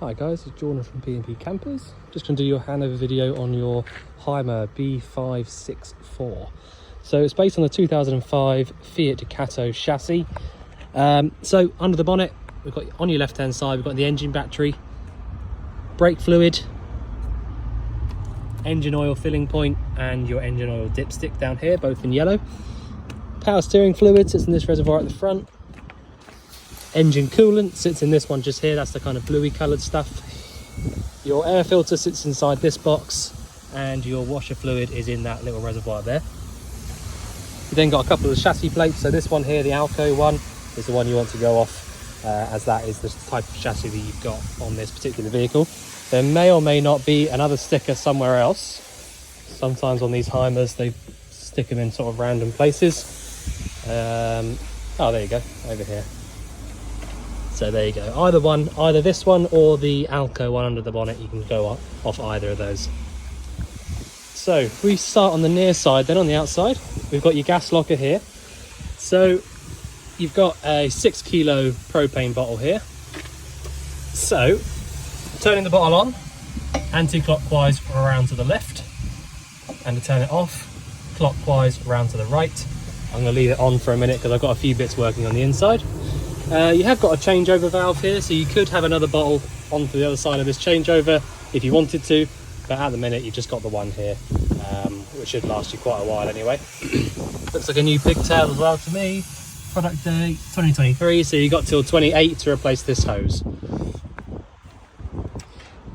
Hi guys, it's Jordan from P&P Campers. Just going to do your handover video on your Hymer B564. So it's based on the 2005 Fiat Ducato chassis. So under the bonnet, we've got on your left hand side, we've got the engine battery, brake fluid, engine oil filling point, and your engine oil dipstick down here, both in yellow. Power steering fluid sits in this reservoir at the front. Engine coolant sits in this one just here, that's the kind of bluey coloured stuff. Your air filter sits inside this box, and your washer fluid is in that little reservoir there. You then got a couple of chassis plates, so this one here, the Alco one, is the one you want to go off, as that is the type of chassis that you've got on this particular vehicle. There may or may not be another sticker somewhere else. Sometimes on these Hymers they stick them in sort of random places. Oh, there you go, over here. So there you go, either this one or the Alco one under the bonnet, you can go off either of those. So if we start on the near side, then on the outside, we've got your gas locker here. So you've got a 6 kilo propane bottle here. So turning the bottle on, anti-clockwise around to the left, and to turn it off, clockwise around to the right. I'm going to leave it on for a minute because I've got a few bits working on the inside. You have got a changeover valve here, so you could have another bottle onto the other side of this changeover if you wanted to, but at the minute you've just got the one here, which should last you quite a while anyway. Looks like a new pigtail as well to me. Product date 2023, so you got till 28 to replace this hose.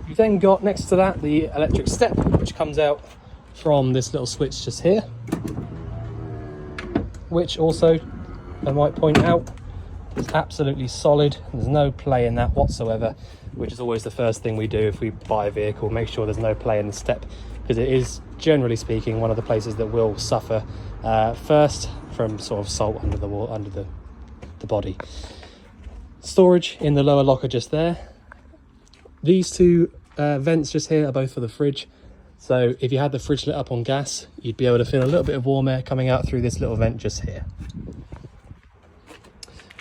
You've then got next to that the electric step, which comes out from this little switch just here, which also, I might point out, is absolutely solid. There's no play in that whatsoever, which is always the first thing we do if we buy a vehicle, make sure there's no play in the step, because it is, generally speaking, one of the places that will suffer first from sort of salt under the body. Storage in the lower locker just there. These two vents just here are both for the fridge, so if you had the fridge lit up on gas, you'd be able to feel a little bit of warm air coming out through this little vent just here.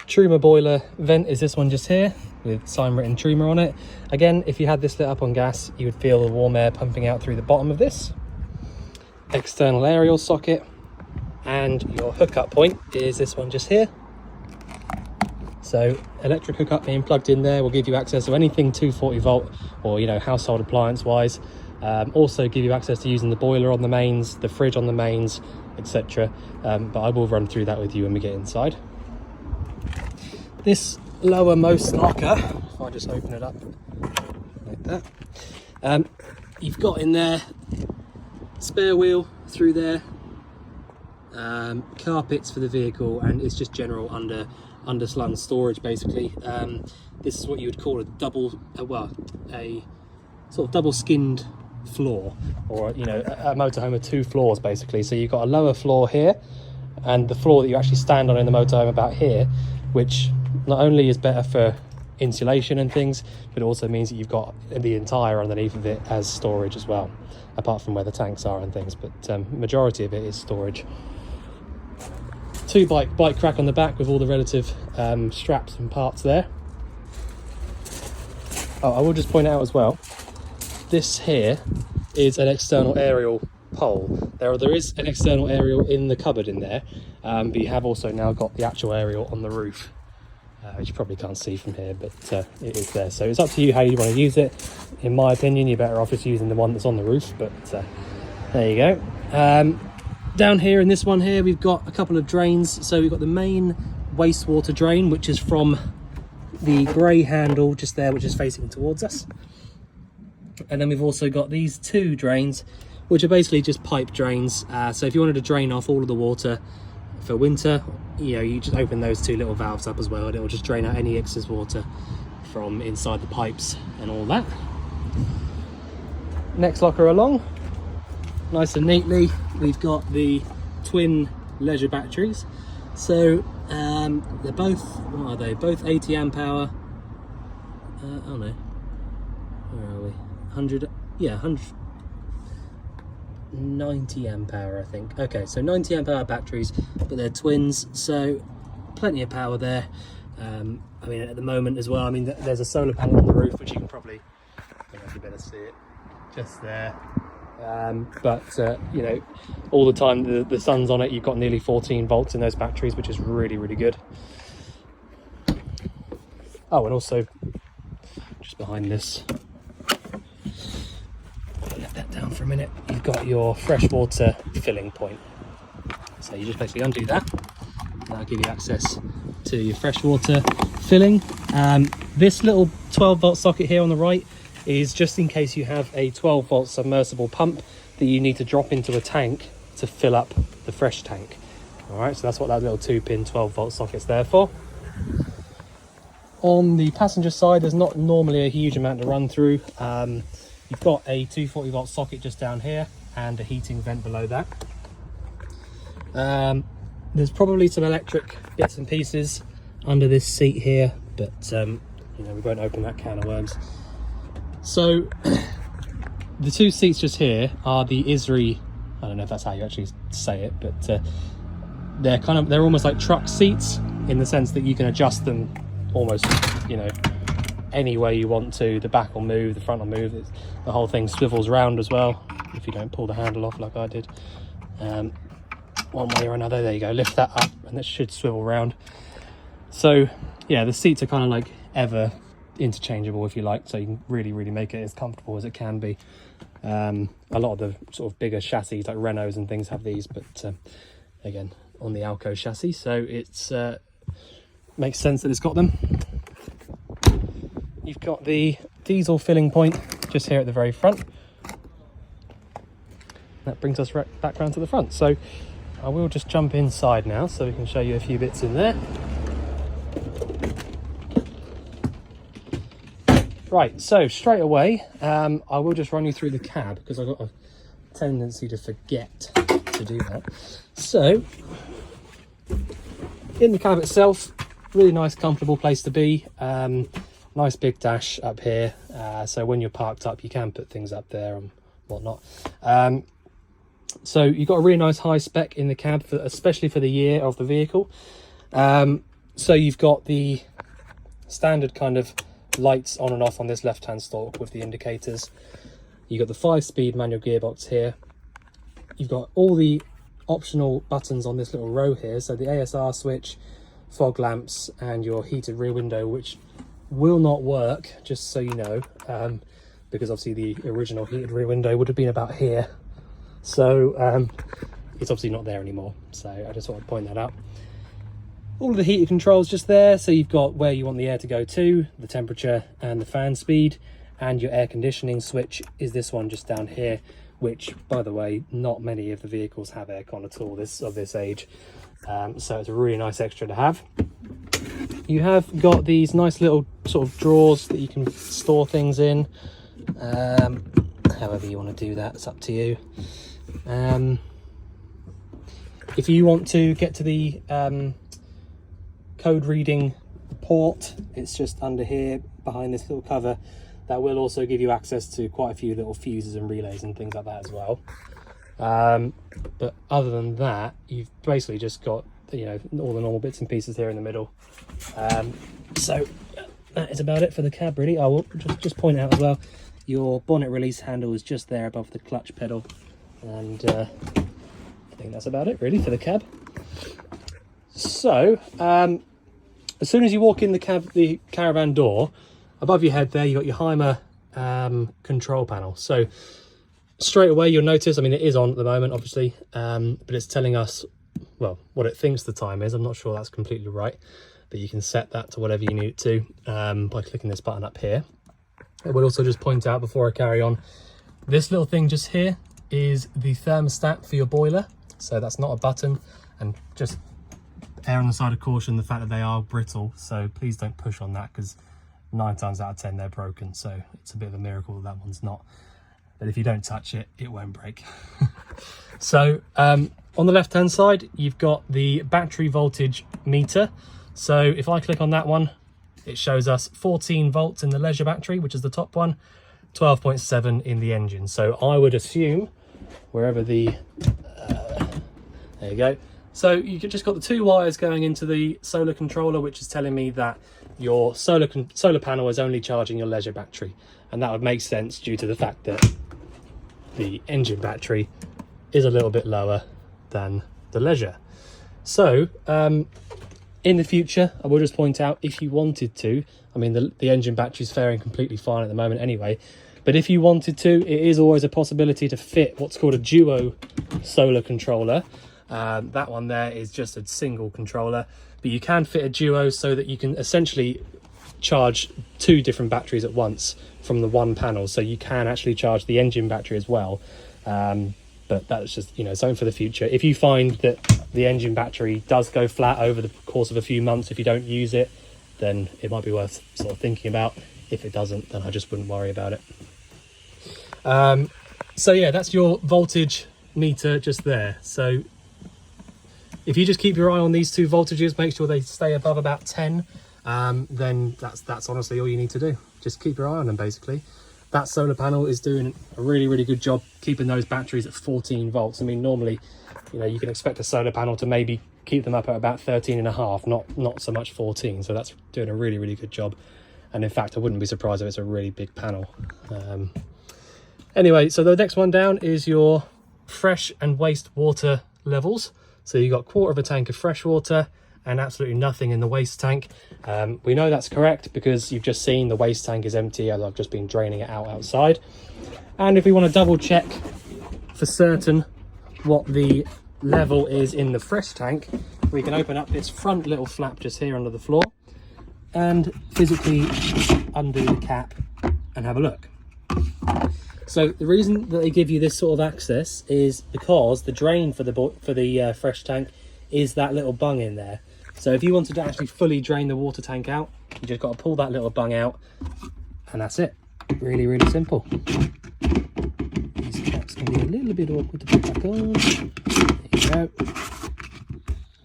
Truma boiler vent is this one just here, with sign written Truma on it. Again, if you had this lit up on gas, you would feel the warm air pumping out through the bottom of this. External aerial socket, and your hookup point is this one just here. So electric hookup being plugged in there will give you access to anything 240 volt or, you know, household appliance wise. Also give you access to using the boiler on the mains, the fridge on the mains, etc. But I will run through that with you when we get inside. This lowermost locker, if I just open it up like that, you've got in there spare wheel through there, carpets for the vehicle, and it's just general underslung storage basically. This is what you would call a a sort of double skinned floor, or, you know, a motorhome with two floors basically. So you've got a lower floor here, and the floor that you actually stand on in the motorhome about here, which not only is better for insulation and things, but it also means that you've got the entire underneath of it as storage as well, apart from where the tanks are and things, but majority of it is storage. Two bike rack on the back with all the relative straps and parts there. Oh, I will just point out as well, this here is an external aerial pole. There is an external aerial in the cupboard in there, but you have also now got the actual aerial on the roof, which you probably can't see from here, but it is there. So it's up to you how you want to use it. In my opinion, you're better off just using the one that's on the roof, but there you go. Down here in this one here, we've got a couple of drains. So we've got the main wastewater drain, which is from the grey handle just there, which is facing towards us. And then we've also got these two drains, which are basically just pipe drains. So if you wanted to drain off all of the water for winter, you know, you just open those two little valves up as well, and it will just drain out any excess water from inside the pipes and all that. Next locker along, nice and neatly, we've got the twin leisure batteries. So they're both, what are they? Both 80 amp hour. Oh no, where are we? 100, yeah, 190 amp hour, I think. Okay, so 90 amp hour batteries, but they're twins, so plenty of power there. I mean, at the moment as well, I mean, there's a solar panel on the roof, which you can probably, I don't know if you better see it, just there. You know, all the time the sun's on it, you've got nearly 14 volts in those batteries, which is really, really good. Oh, and also, just behind this, let that down for a minute, you've got your freshwater filling point. So you just basically undo that, and that'll give you access to your freshwater filling. This little 12 volt socket here on the right is just in case you have a 12 volt submersible pump that you need to drop into a tank to fill up the fresh tank. All right, so that's what that little 2-pin 12 volt socket's there for. On the passenger side, there's not normally a huge amount to run through. You've got a 240 volt socket just down here and a heating vent below that. There's probably some electric bits and pieces under this seat here, but you know, we won't open that can of worms. So the two seats just here are the Isri, I don't know if that's how you actually say it, but they're almost like truck seats, in the sense that you can adjust them almost, you know, any way you want to. The back will move, the front will move, the whole thing swivels round as well if you don't pull the handle off like I did. One way or another, there you go, lift that up and it should swivel round. So yeah, the seats are kind of like ever interchangeable, if you like, so you can really make it as comfortable as it can be. A lot of the sort of bigger chassis like Renaults and things have these, but again, on the Alco chassis, so it's makes sense that it's got them. You've got the diesel filling point just here at the very front. That brings us right back round to the front, so I will just jump inside now so we can show you a few bits in there. Right, so straight away, I will just run you through the cab, because I've got a tendency to forget to do that. So, in the cab itself, really nice, comfortable place to be. Nice big dash up here, so when you're parked up, you can put things up there and whatnot. So you've got a really nice high spec in the cab, especially for the year of the vehicle. So you've got the standard kind of lights on and off on this left hand stalk with the indicators. You've got the 5-speed manual gearbox here. You've got all the optional buttons on this little row here, so the ASR switch, fog lamps, and your heated rear window, which will not work, just so you know, because obviously the original heated rear window would have been about here, so it's obviously not there anymore, so I just want to point that out. All of the heated controls just there, so you've got where you want the air to go to, the temperature and the fan speed, and your air conditioning switch is this one just down here, which, by the way, not many of the vehicles have aircon at all of this age, so it's a really nice extra to have. You have got these nice little sort of drawers that you can store things in, however you want to do that, it's up to you. If you want to get to the code reading port, it's just under here behind this little cover. That will also give you access to quite a few little fuses and relays and things like that as well. But other than that, you've basically just got, you know, all the normal bits and pieces here in the middle. So that is about it for the cab, really. I will just point out as well, your bonnet release handle is just there above the clutch pedal, and I think that's about it really for the cab. So as soon as you walk in the caravan door, above your head there, you've got your Hymer control panel. So straight away you'll notice, I mean, it is on at the moment, obviously, but it's telling us, well, what it thinks the time is. I'm not sure that's completely right, but you can set that to whatever you need it to by clicking this button up here. I will also just point out before I carry on, this little thing just here is the thermostat for your boiler. So that's not a button, and just err on the side of caution, the fact that they are brittle, so please don't push on that, because 9 times out of 10 they're broken, so it's a bit of a miracle that that one's not. But if you don't touch it, it won't break. So on the left hand side, you've got the battery voltage meter. So if I click on that one, it shows us 14 volts in the leisure battery, which is the top one, 12.7 in the engine. So I would assume wherever the there you go, So you just got the 2 wires going into the solar controller, which is telling me that your solar panel is only charging your leisure battery, and that would make sense due to the fact that the engine battery is a little bit lower than the leisure. So in the future, I will just point out, if you wanted to, I mean the engine battery is faring completely fine at the moment anyway, but if you wanted to, it is always a possibility to fit what's called a duo solar controller. That one there is just a single controller, but you can fit a duo so that you can essentially charge 2 different batteries at once from the one panel. So you can actually charge the engine battery as well. But that's just, you know, something for the future. If you find that the engine battery does go flat over the course of a few months, if you don't use it, then it might be worth sort of thinking about. If it doesn't, then I just wouldn't worry about it. So yeah, that's your voltage meter just there. So if you just keep your eye on these 2 voltages, make sure they stay above about 10, then that's honestly all you need to do. Just keep your eye on them, basically. That solar panel is doing a really good job keeping those batteries at 14 volts. I mean, normally, you know, you can expect a solar panel to maybe keep them up at about 13.5, not so much 14. So that's doing a really good job. And in fact, I wouldn't be surprised if it's a really big panel. Anyway, so the next one down is your fresh and waste water levels. So you've got 1/4 of a tank of fresh water and absolutely nothing in the waste tank. We know that's correct because you've just seen the waste tank is empty as I've just been draining it out outside. And if we want to double check for certain what the level is in the fresh tank, we can open up this front little flap just here under the floor and physically undo the cap and have a look. So the reason that they give you this sort of access is because the drain for the fresh tank is that little bung in there. So if you wanted to actually fully drain the water tank out, you just got to pull that little bung out, and that's it. Really simple. These caps can be a little bit awkward to put back on. There you go.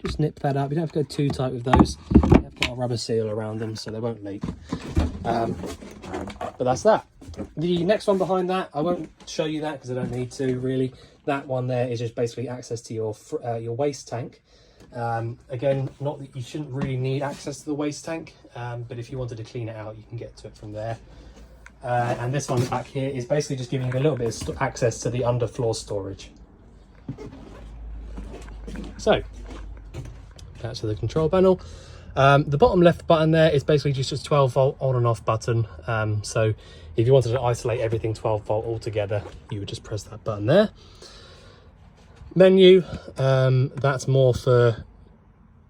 Just nip that up. You don't have to go too tight with those. They've got a rubber seal around them, so they won't leak. But that's that. The next one behind that, I won't show you that because I don't need to really. That one there is just basically access to your waste tank. Again, not that you shouldn't really need access to the waste tank, but if you wanted to clean it out, you can get to it from there. And this one back here is basically just giving you a little bit of access to the underfloor storage. So that's the control panel. The bottom left button there is basically just a 12 volt on and off button. So if you wanted to isolate everything 12 volt altogether, you would just press that button there. Menu, that's more for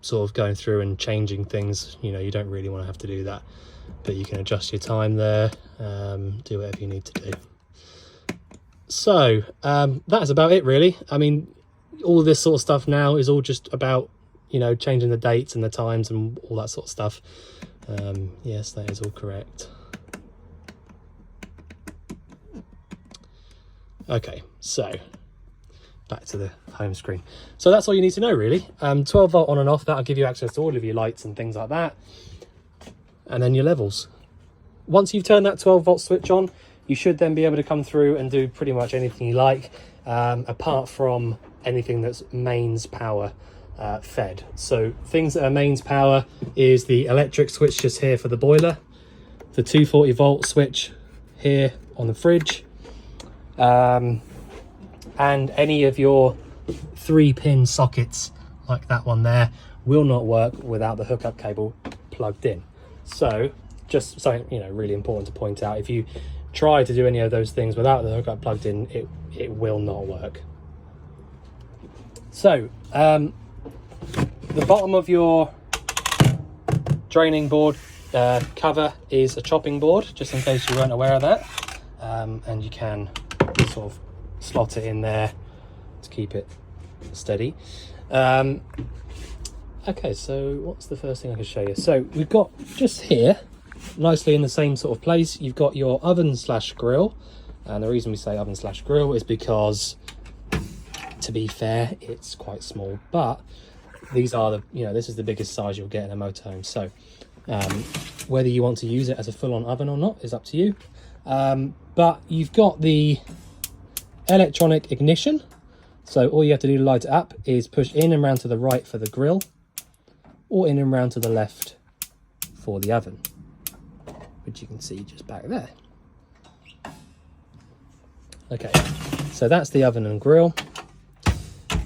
sort of going through and changing things. You know, you don't really want to have to do that, but you can adjust your time there, do whatever you need to do. So that's about it really. I mean, all of this sort of stuff now is all just about, you know, changing the dates and the times and all that sort of stuff. Yes, that is all correct. Okay, so back to the home screen. So that's all you need to know really. 12 volt on and off, that'll give you access to all of your lights and things like that. And then your levels. Once you've turned that 12 volt switch on, you should then be able to come through and do pretty much anything you like, apart from anything that's mains power fed. So things that are mains power is the electric switch just here for the boiler, the 240 volt switch here on the fridge, and any of your 3-pin sockets like that one there will not work without the hookup cable plugged in. So just something, you know, really important to point out, if you try to do any of those things without the hookup plugged in, it will not work. So the bottom of your draining board cover is a chopping board, just in case you weren't aware of that, and you can sort of slot it in there to keep it steady. Okay, so what's the first thing I can show you? So we've got just here, nicely in the same sort of place, you've got your oven slash grill. And the reason we say oven slash grill is because, to be fair, it's quite small, but these are the, you know, this is the biggest size you'll get in a motorhome. So whether you want to use it as a full-on oven or not is up to you. But you've got the electronic ignition, So all you have to do to light it up is push in and round to the right for the grill, or in and round to the left for the oven, which you can see just back there. Okay, so that's the oven and grill.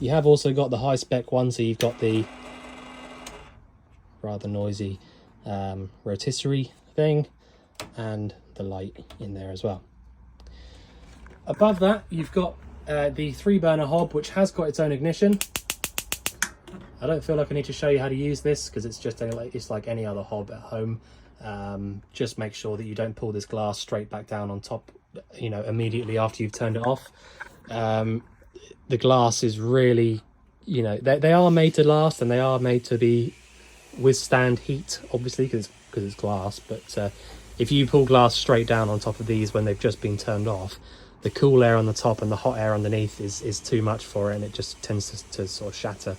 You have also got the high spec one, so you've got the rather noisy rotisserie thing and the light in there as well. Above that, you've got the 3-burner hob, which has got its own ignition. I don't feel like I need to show you how to use this because it's just it's like any other hob at home. Just make sure that you don't pull this glass straight back down on top, you know, immediately after you've turned it off. The glass is really, you know, they are made to last, and they are made to withstand heat, obviously, because it's glass. But if you pull glass straight down on top of these when they've just been turned off, the cool air on the top and the hot air underneath is too much for it, and it just tends to sort of shatter.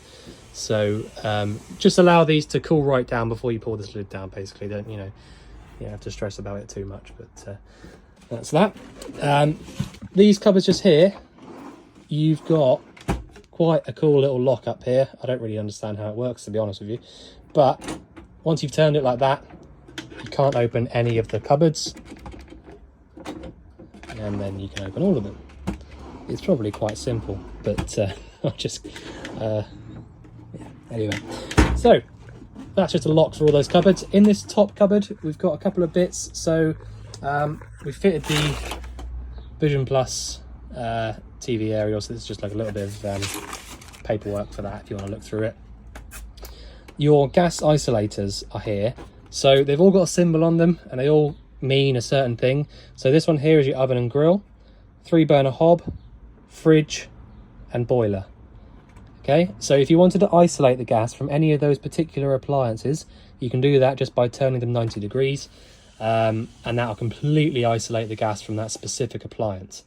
So just allow these to cool right down before you pull this lid down. Basically, don't you have to stress about it too much. But that's that. These cupboards just here, you've got quite a cool little lock up here. I don't really understand how it works, to be honest with you, but once you've turned it like that, you can't open any of the cupboards, and then you can open all of them. It's probably quite simple, but I'll just anyway. So that's just a lock for all those cupboards. In this top cupboard, we've got a couple of bits. So we fitted the Vision Plus TV aerial, so it's just like a little bit of paperwork for that if you want to look through it. Your gas isolators are here, so they've all got a symbol on them and they all mean a certain thing. So this one here is your oven and grill, 3-burner hob, fridge and boiler. Okay, so if you wanted to isolate the gas from any of those particular appliances, you can do that just by turning them 90 degrees, and that'll completely isolate the gas from that specific appliance.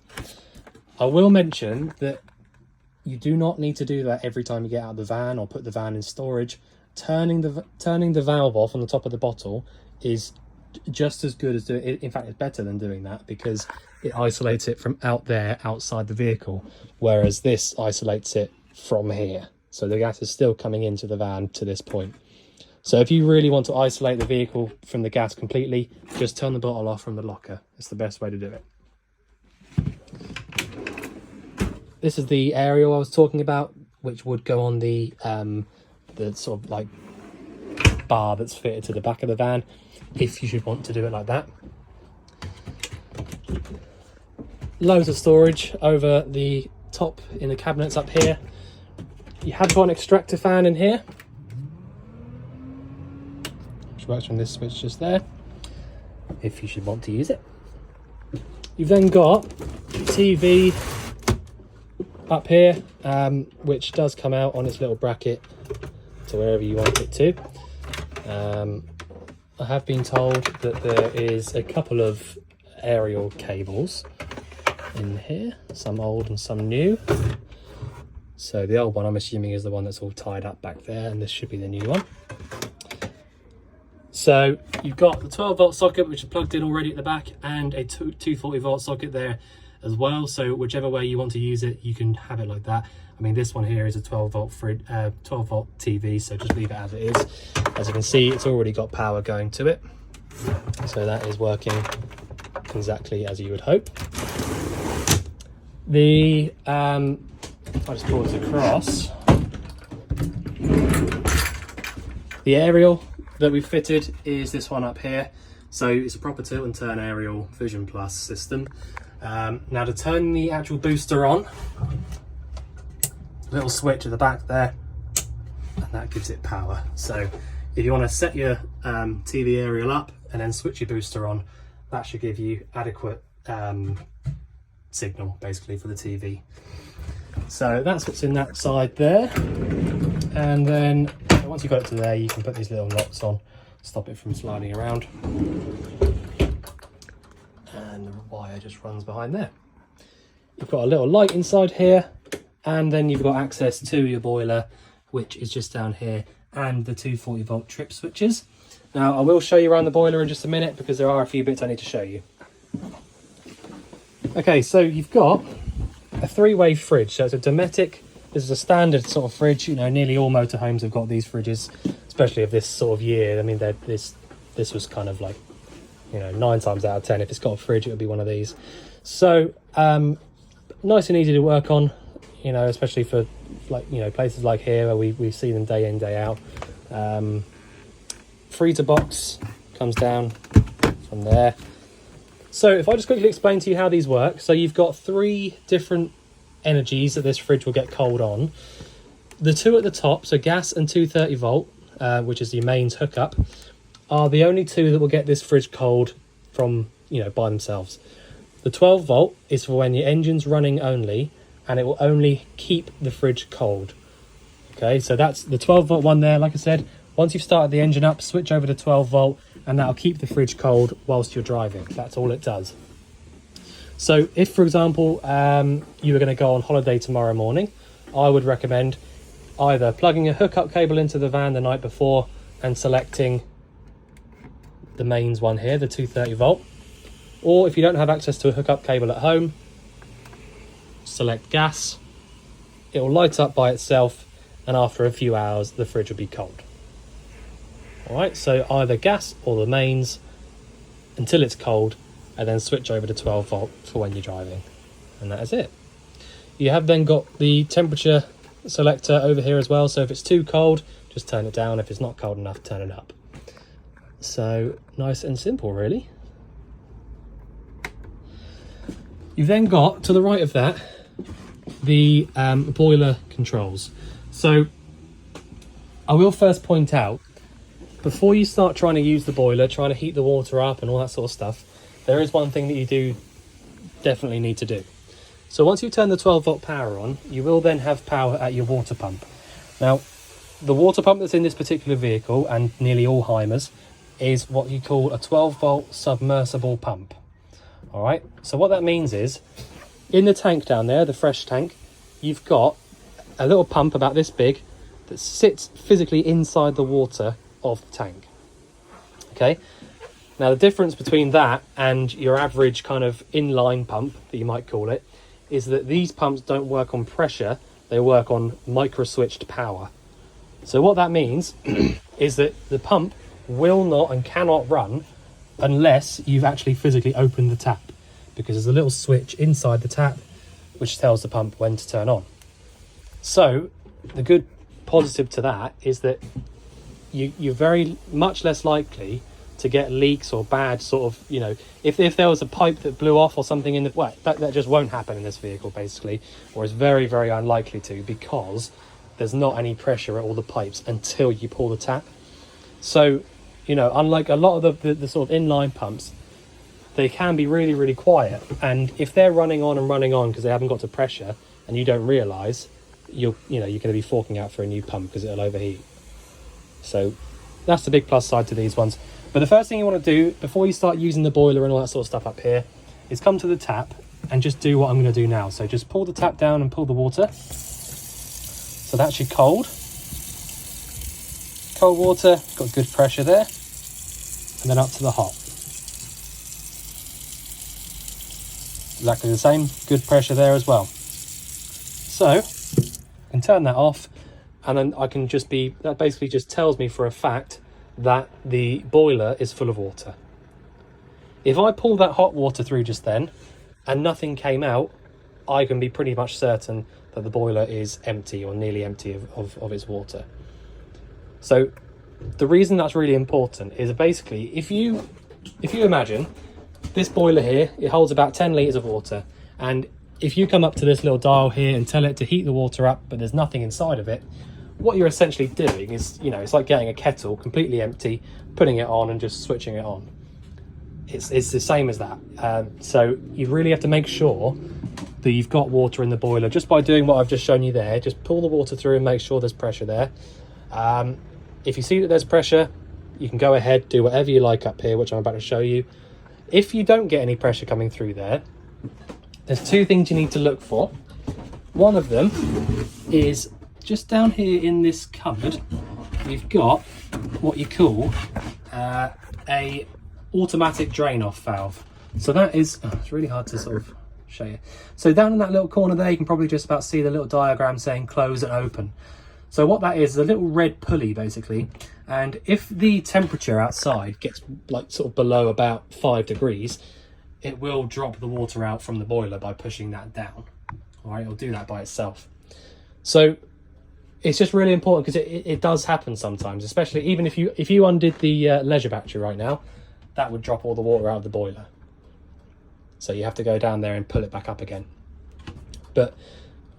I will mention that you do not need to do that every time you get out of the van or put the van in storage. Turning the valve off on the top of the bottle is just as good as doing it. In fact, it's better than doing that, because it isolates it from out there outside the vehicle, whereas this isolates it from here. So the gas is still coming into the van to this point. So if you really want to isolate the vehicle from the gas completely, just turn the bottle off from the locker. It's the best way to do it. This is the aerial I was talking about, which would go on the sort of like bar that's fitted to the back of the van, if you should want to do it like that. Loads of storage over the top in the cabinets up here. You have got an extractor fan in here, which works from this switch just there, if you should want to use it. You've then got TV up here, which does come out on its little bracket to wherever you want it to. I have been told that there is a couple of aerial cables in here, some old and some new. So the old one, I'm assuming, is the one that's all tied up back there, and this should be the new one. So you've got the 12-volt socket, which is plugged in already at the back, and a 240-volt socket there as well. So whichever way you want to use it, you can have it like that. I mean, this one here is a 12-volt 12-volt TV, so just leave it as it is. As you can see, it's already got power going to it, so that is working exactly as you would hope. The I'll just pull this across. The aerial that we've fitted is this one up here. So it's a proper tilt and turn aerial Vision Plus system. Now to turn the actual booster on, little switch at the back there, and that gives it power. So if you want to set your TV aerial up and then switch your booster on, that should give you adequate signal basically for the TV. So that's what's in that side there, and then once you've got it to there, you can put these little locks on, stop it from sliding around, and the wire just runs behind there. You've got a little light inside here, and then you've got access to your boiler, which is just down here, and the 240-volt trip switches. Now I will show you around the boiler in just a minute, because there are a few bits I need to show you. Okay, so you've got a 3-way fridge. So it's a Dometic This is a standard sort of fridge. You know, nearly all motorhomes have got these fridges, especially of this sort of year. I mean, this was kind of like, you know, 9 times out of 10, if it's got a fridge, it would be one of these. So nice and easy to work on, you know, especially for, like, you know, places like here where we see them day in, day out. Freezer box comes down from there. So if I just quickly explain to you how these work. So you've got 3 different energies that this fridge will get cold on. The 2 at the top, so gas and 230 volt, which is the mains hookup, are the only 2 that will get this fridge cold from, you know, by themselves. The 12 volt is for when your engine's running only, and it will only keep the fridge cold. Okay, so that's the 12 volt one there. Like I said, once you've started the engine up, switch over to 12 volt, and that'll keep the fridge cold whilst you're driving. That's all it does. So if, for example, you were going to go on holiday tomorrow morning, I would recommend either plugging a hookup cable into the van the night before and selecting the mains one here, the 230 volt. Or if you don't have access to a hookup cable at home, select gas. It will light up by itself, and after a few hours, the fridge will be cold. All right, so either gas or the mains until it's cold, and then switch over to 12 volt for when you're driving. And that is it. You have then got the temperature selector over here as well. So if it's too cold, just turn it down. If it's not cold enough, turn it up. So nice and simple, really. You've then got, to the right of that, the boiler controls. So I will first point out, before you start trying to use the boiler, trying to heat the water up and all that sort of stuff, there is one thing that you do definitely need to do. So once you turn the 12 volt power on, you will then have power at your water pump. Now, the water pump that's in this particular vehicle, and nearly all Hymers, is what you call a 12 volt submersible pump. All right, so what that means is, in the tank down there, the fresh tank, you've got a little pump about this big that sits physically inside the water of the tank. Okay, now the difference between that and your average kind of inline pump, that you might call it, is that these pumps don't work on pressure, they work on micro switched power. So what that means is that the pump will not and cannot run unless you've actually physically opened the tap, because there's a little switch inside the tap which tells the pump when to turn on. So the good positive to that is that you're very much less likely to get leaks or bad sort of, you know, if there was a pipe that blew off or something in the, well, that just won't happen in this vehicle basically, or is very, very unlikely to, because there's not any pressure at all the pipes until you pull the tap. So, you know, unlike a lot of the sort of inline pumps, they can be really, really quiet, and if they're running on because they haven't got to pressure and you don't realise, you're going to be forking out for a new pump because it'll overheat. So that's the big plus side to these ones. But the first thing you want to do before you start using the boiler and all that sort of stuff up here is come to the tap and just do what I'm going to do now. So just pull the tap down and pull the water. So that's your cold water, got good pressure there, and then up to the hot. Exactly the same, good pressure there as well. So I can turn that off, and then I can just be, that basically just tells me for a fact that the boiler is full of water. If I pull that hot water through just then and nothing came out, I can be pretty much certain that the boiler is empty or nearly empty of its water. So the reason that's really important is basically, if you imagine this boiler here, it holds about 10 litres of water, and if you come up to this little dial here and tell it to heat the water up but there's nothing inside of it, what you're essentially doing is, you know, it's like getting a kettle completely empty, putting it on and just switching it on. It's the same as that. So you really have to make sure that you've got water in the boiler just by doing what I've just shown you there. Just pull the water through and make sure there's pressure there. If you see that there's pressure, you can go ahead, do whatever you like up here, which I'm about to show you. If you don't get any pressure coming through there, there's 2 things you need to look for. One of them is just down here in this cupboard, you've got what you call a automatic drain off valve. So that is, it's really hard to sort of show you. So down in that little corner there, you can probably just about see the little diagram saying close and open. So what that is a little red pulley basically, and if the temperature outside gets like sort of below about 5 degrees, it will drop the water out from the boiler by pushing that down. All right, it'll do that by itself. So it's just really important because it does happen sometimes, especially even if you undid the leisure battery right now, that would drop all the water out of the boiler. So you have to go down there and pull it back up again. But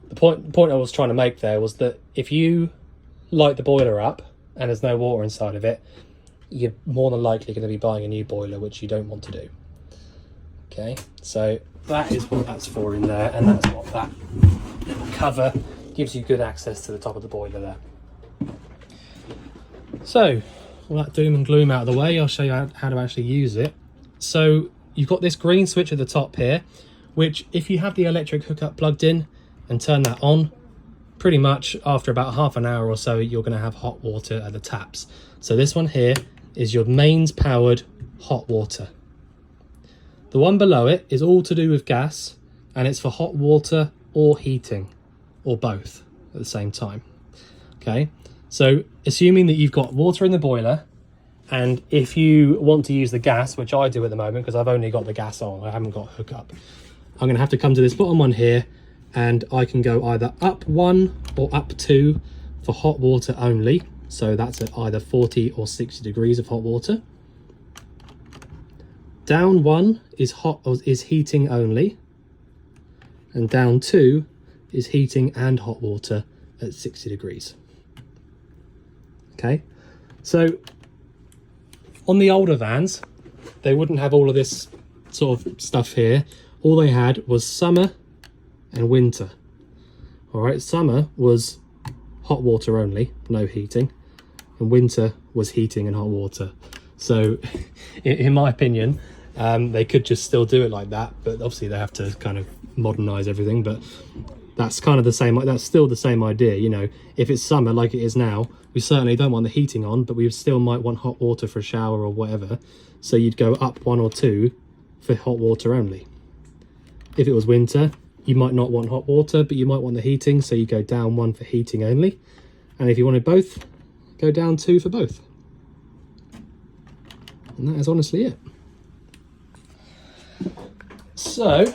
the point I was trying to make there was that if you light the boiler up and there's no water inside of it, you're more than likely going to be buying a new boiler, which you don't want to do. Okay, so that is what that's for in there, and that's what that little cover gives you good access to the top of the boiler there. So all that doom and gloom out of the way, I'll show you how to actually use it. So you've got this green switch at the top here, which if you have the electric hookup plugged in and turn that on, pretty much after about half an hour or so, you're going to have hot water at the taps. So this one here is your mains powered hot water. The one below it is all to do with gas, and it's for hot water or heating, or both at the same time. Okay, so assuming that you've got water in the boiler, and if you want to use the gas, which I do at the moment because I've only got the gas on, I haven't got hookup, I'm going to have to come to this bottom one here, and I can go either up 1 or up 2 for hot water only. So that's at either 40 or 60 degrees of hot water. Down 1 is heating only, and down 2 is heating and hot water at 60 degrees. Okay, so on the older vans, they wouldn't have all of this sort of stuff here. All they had was summer and winter. All right, summer was hot water only, no heating, and winter was heating and hot water. So in my opinion, they could just still do it like that, but obviously they have to kind of modernize everything. But that's kind of the same, that's still the same idea. You know, if it's summer like it is now, we certainly don't want the heating on, but we still might want hot water for a shower or whatever. So you'd go up 1 or 2 for hot water only. If it was winter, you might not want hot water, but you might want the heating, so you go down 1 for heating only. And if you wanted both, go down 2 for both. And that is honestly it. So,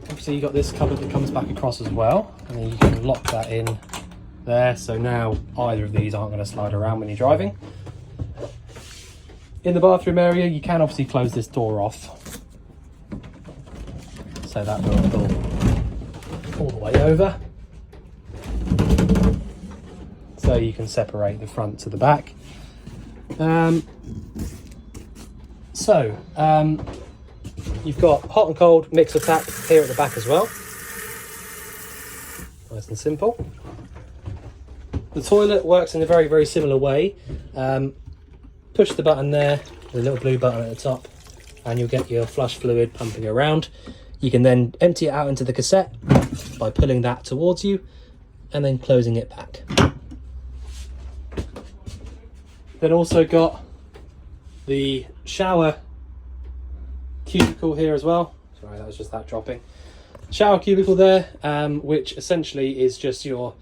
obviously you've got this cupboard that comes back across as well, and then you can lock that in there, so now either of these aren't going to slide around when you're driving. In the bathroom area, you can obviously close this door off, so that will pull all the way over, so you can separate the front to the back. You've got hot and cold mixer tap here at the back as well. Nice and simple. The toilet works in a very, very similar way. Push the button there, the little blue button at the top, and you'll get your flush fluid pumping around. You can then empty it out into the cassette by pulling that towards you and then closing it back. Then also got the shower cubicle here as well. Sorry, that was just that dropping. Shower cubicle there, which essentially is just your,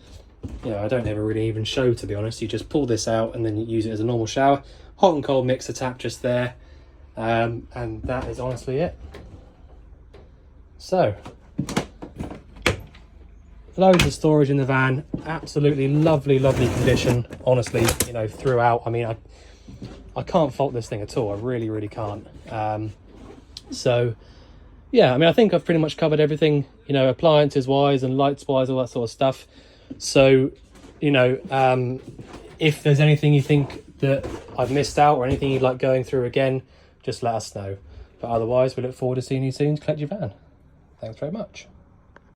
I don't ever really even show, to be honest. You just pull this out and then you use it as a normal shower. Hot and cold mixer tap just there, and that is honestly it. So, loads of storage in the van, absolutely lovely, lovely condition, honestly, throughout. I mean, I can't fault this thing at all, I really, really can't. So, yeah, I mean, I think I've pretty much covered everything, appliances-wise and lights-wise, all that sort of stuff. So, if there's anything you think that I've missed out or anything you'd like going through again, just let us know. But otherwise, we look forward to seeing you soon to collect your van. Thanks very much.